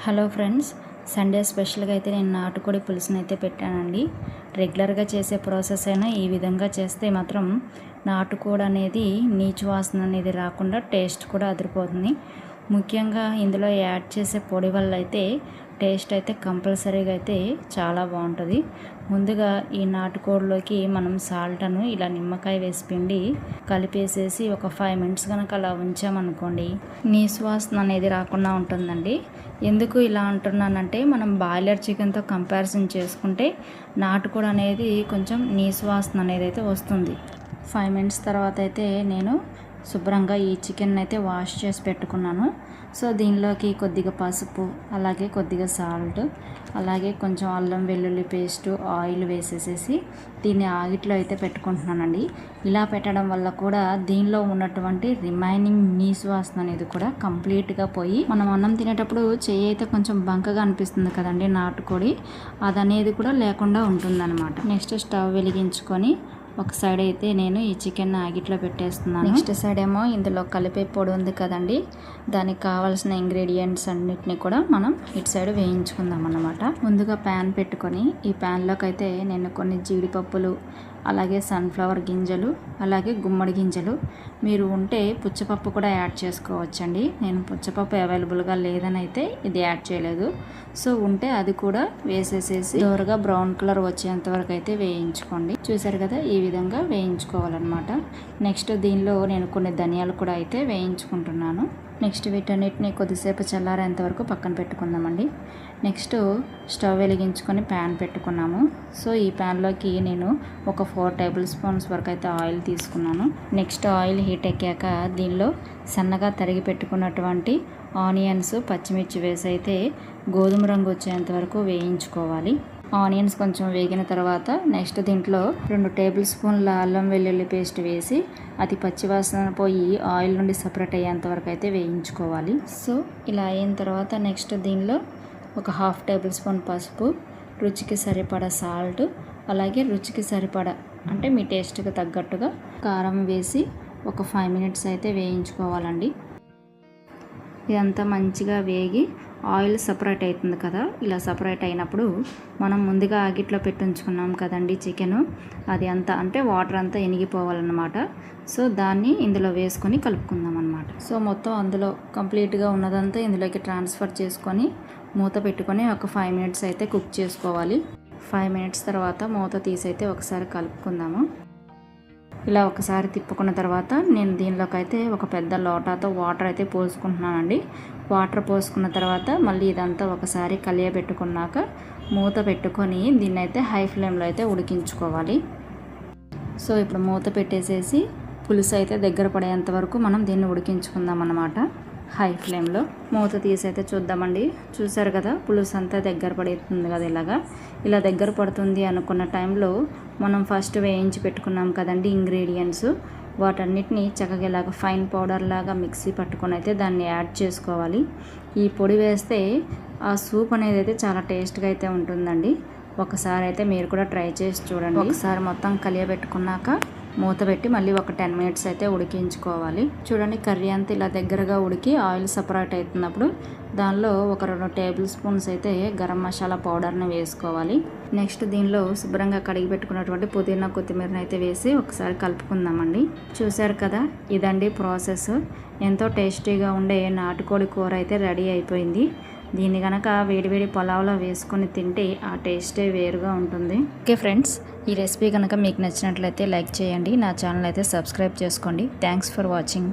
Hello friends, Sunday స్పెషల్గా అయితే నేను నాటుకోడి పులుసుని అయితే పెట్టానండి. రెగ్యులర్గా చేసే ప్రాసెస్ అయినా ఈ విధంగా చేస్తే మాత్రం నాటుకోడి అనేది నీచు వాసన అనేది రాకుండా టేస్ట్ కూడా అదిరిపోతుంది. ముఖ్యంగా ఇందులో యాడ్ చేసే పొడి వల్ల అయితే టేస్ట్ అయితే కంపల్సరీగా అయితే చాలా బాగుంటుంది. ముందుగా ఈ నాటుకోడిలోకి మనం సాల్ట్ను ఇలా నిమ్మకాయ వేసి పిండి కలిపేసేసి ఒక 5 మినిట్స్ కనుక అలా ఉంచామనుకోండి, నీసు వాసన అనేది రాకుండా ఉంటుందండి. ఎందుకు ఇలా అంటున్నానంటే, మనం బాయిలర్ చికెన్తో కంపారిజన్ చేసుకుంటే నాటుకోడి అనేది కొంచెం నీసు వాసన అనేది అయితే వస్తుంది. 5 మినిట్స్ తర్వాత అయితే నేను శుభ్రంగా ఈ చికెన్ అయితే వాష్ చేసి పెట్టుకున్నాను. సో దీనిలోకి కొద్దిగా పసుపు, అలాగే కొద్దిగా సాల్ట్, అలాగే కొంచెం అల్లం వెల్లుల్లి పేస్ట్, ఆయిల్ వేసేసేసి దీన్ని ఆగిట్లో అయితే పెట్టుకుంటున్నానండి. ఇలా పెట్టడం వల్ల కూడా దీనిలో ఉన్నటువంటి రిమైనింగ్ నీసు వాసన అనేది కూడా కంప్లీట్గా పోయి, మనం అన్నం తినేటప్పుడు చెయ్యి అయితే కొంచెం బంకగా అనిపిస్తుంది కదండి నాటుకోడి, అదనేది కూడా లేకుండా ఉంటుందన్నమాట. నెక్స్ట్ స్టవ్ వెలిగించుకొని ఒక సైడ్ అయితే నేను ఈ చికెన్ ఆగిట్లో పెట్టేస్తున్నాను. నెక్స్ట్ సైడ్ ఏమో ఇందులో కలిపే పొడి ఉంది కదండి, దానికి కావాల్సిన ఇంగ్రీడియంట్స్ అన్నిటిని కూడా మనం ఇటు సైడ్ వేయించుకుందాం అన్నమాట. ముందుగా ప్యాన్ పెట్టుకొని ఈ ప్యాన్లోకి అయితే నేను కొన్ని జీడిపప్పులు, అలాగే సన్ఫ్లవర్ గింజలు, అలాగే గుమ్మడి గింజలు, మీరు ఉంటే పుచ్చపప్పు కూడా యాడ్ చేసుకోవచ్చండి. నేను పుచ్చపప్పు అవైలబుల్గా లేదని అయితే ఇది యాడ్ చేయలేదు. సో ఉంటే అది కూడా వేసేసేసి దోరగా బ్రౌన్ కలర్ వచ్చేంత వరకు అయితే వేయించుకోండి. చూసారు కదా, ఈ విధంగా వేయించుకోవాలన్నమాట. నెక్స్ట్ దీనిలో నేను కొన్ని ధనియాలు కూడా అయితే వేయించుకుంటున్నాను. నెక్స్ట్ వీటన్నిటిని కొద్దిసేపు చల్లారేంత వరకు పక్కన పెట్టుకుందామండి. నెక్స్ట్ స్టవ్ వెలిగించుకొని ప్యాన్ పెట్టుకున్నాము. సో ఈ ప్యాన్లోకి నేను ఒక 4 టేబుల్ స్పూన్స్ వరకు అయితే ఆయిల్ తీసుకున్నాను. నెక్స్ట్ ఆయిల్ హీట్ ఎక్కాక దీనిలో సన్నగా తరిగి పెట్టుకున్నటువంటి ఆనియన్స్, పచ్చిమిర్చి వేసి అయితే గోధుమ రంగు వచ్చేంత వరకు వేయించుకోవాలి. ఆనియన్స్ కొంచెం వేగిన తర్వాత నెక్స్ట్ దీంట్లో 2 టేబుల్ స్పూన్ల అల్లం వెల్లుల్లి పేస్ట్ వేసి అది పచ్చివాసన పోయి ఆయిల్ నుండి సపరేట్ అయ్యేంత వరకు అయితే వేయించుకోవాలి. సో ఇలా అయిన తర్వాత నెక్స్ట్ దీనిలో ఒక 1/2 టేబుల్ స్పూన్ పసుపు, రుచికి సరిపడా సాల్ట్, అలాగే రుచికి సరిపడా అంటే మీ టేస్ట్కి తగ్గట్టుగా కారం వేసి ఒక 5 మినిట్స్ అయితే వేయించుకోవాలండి. ఇదంతా మంచిగా వేగి ఆయిల్ సపరేట్ అవుతుంది కదా, ఇలా సపరేట్ అయినప్పుడు మనం ముందుగా ఆగిట్లో పెట్టించుకున్నాం కదండి చికెను, అది అంతా అంటే వాటర్ అంతా ఎనిగిపోవాలన్నమాట. సో దాన్ని ఇందులో వేసుకొని కలుపుకుందాం అన్నమాట. సో మొత్తం అందులో కంప్లీట్గా ఉన్నదంతా ఇందులోకి ట్రాన్స్ఫర్ చేసుకొని మూత పెట్టుకొని ఒక 5 మినిట్స్ అయితే కుక్ చేసుకోవాలి. 5 మినిట్స్ తర్వాత మూత తీసైతే ఒకసారి కలుపుకుందాము. ఇలా ఒకసారి తిప్పుకున్న తర్వాత నేను దీనిలోకి అయితే ఒక పెద్ద లోటాతో వాటర్ అయితే పోసుకుంటున్నానండి. వాటర్ పోసుకున్న తర్వాత మళ్ళీ ఇదంతా ఒకసారి కలియబెట్టుకున్నాక మూత పెట్టుకొని దీన్ని అయితే హై ఫ్లేమ్లో అయితే ఉడికించుకోవాలి. సో ఇప్పుడు మూత పెట్టేసేసి పులుసు అయితే దగ్గర పడేంత వరకు మనం దీన్ని ఉడికించుకుందాం అన్నమాట. హై ఫ్లేమ్లో మూత తీసైతే చూద్దామండి. చూసారు కదా, పులుసు అంతా దగ్గర పడుతుంది కదా. ఇలా దగ్గర పడుతుంది అనుకున్న టైంలో మనం ఫస్ట్ వేయించి పెట్టుకున్నాం కదండి ఇంగ్రీడియంట్స్, వాటన్నిటిని చక్కగా ఇలాగ ఫైన్ పౌడర్ లాగా మిక్సీ పట్టుకొని అయితే దాన్ని యాడ్ చేసుకోవాలి. ఈ పొడి వేస్తే ఆ సూప్ అనేది అయితే చాలా టేస్ట్గా అయితే ఉంటుందండి. ఒకసారి అయితే మీరు కూడా ట్రై చేసి చూడండి. ఒకసారి మొత్తం కలియబెట్టుకున్నాక మూత పెట్టి మళ్ళీ ఒక 10 మినిట్స్ అయితే ఉడికించుకోవాలి. చూడండి, కర్రీ అంతా ఇలా దగ్గరగా ఉడికి ఆయిల్ సపరేట్ అవుతున్నప్పుడు దానిలో ఒక 2 టేబుల్ స్పూన్స్ అయితే గరం మసాలా పౌడర్ని వేసుకోవాలి. నెక్స్ట్ దీనిలో శుభ్రంగా కడిగి పెట్టుకున్నటువంటి పుదీనా, కొత్తిమీరని అయితే వేసి ఒకసారి కలుపుకుందామండి. చూసారు కదా, ఇదండి ప్రాసెస్. ఎంతో టేస్టీగా ఉండే నాటుకోడి కూర అయితే రెడీ అయిపోయింది. దీన్ని కనుక వేడివేడి పొలావ్లో వేసుకొని తింటే ఆ టేస్టే వేరుగా ఉంటుంది. ఓకే ఫ్రెండ్స్, ఈ రెసిపీ కనుక మీకు నచ్చినట్లయితే లైక్ చేయండి. నా ఛానల్ అయితే సబ్స్క్రైబ్ చేసుకోండి. Thanks for watching.